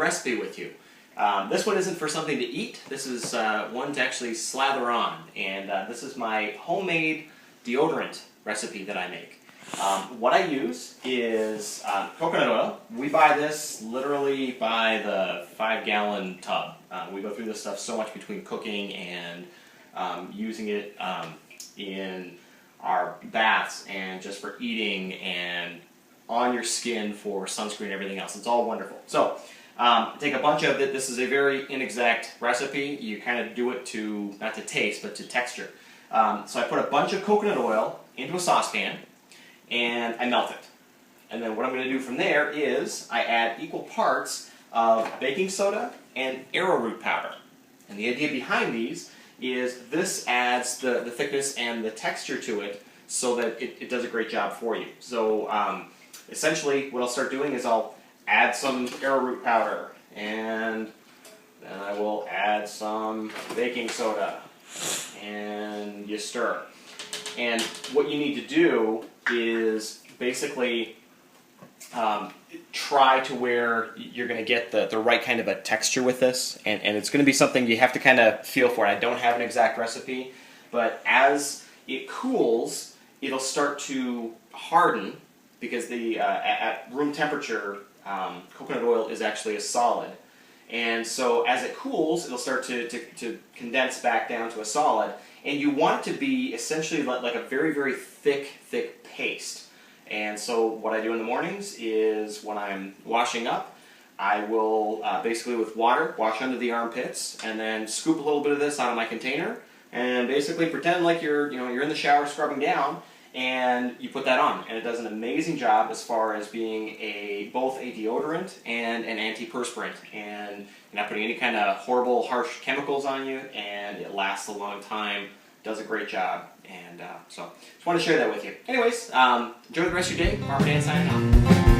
recipe with you. This one isn't for something to eat. This is one to actually slather on, and this is my homemade deodorant recipe that I make. What I use is coconut oil. We buy this literally by the 5-gallon tub. We go through this stuff so much between cooking and using it in our baths and just for eating and on your skin for sunscreen and everything else. It's all wonderful. So take a bunch of it. This is a very inexact recipe. You kind of do it to, not to taste, but to texture. So I put a bunch of coconut oil into a saucepan and I melt it. And then what I'm going to do from there is I add equal parts of baking soda and arrowroot powder. And the idea behind these is this adds the thickness and the texture to it so that it does a great job for you. So essentially what I'll start doing is I'll add some arrowroot powder, and then I will add some baking soda, and you stir. And what you need to do is basically try to where you're going to get the right kind of a texture with this, and it's going to be something you have to kind of feel for. I don't have an exact recipe, but as it cools, it'll start to harden because at room temperature, coconut oil is actually a solid. And so as it cools, it'll start to condense back down to a solid. And you want it to be essentially like a very, very thick paste. And so what I do in the mornings is when I'm washing up, I will basically with water wash under the armpits and then scoop a little bit of this out of my container and basically pretend like you're in the shower scrubbing down, and you put that on, and it does an amazing job as far as being both a deodorant and an antiperspirant, and you're not putting any kind of horrible, harsh chemicals on you, and it lasts a long time, does a great job, and so just want to share that with you. Anyways, enjoy the rest of your day. Farmer Dan signing off.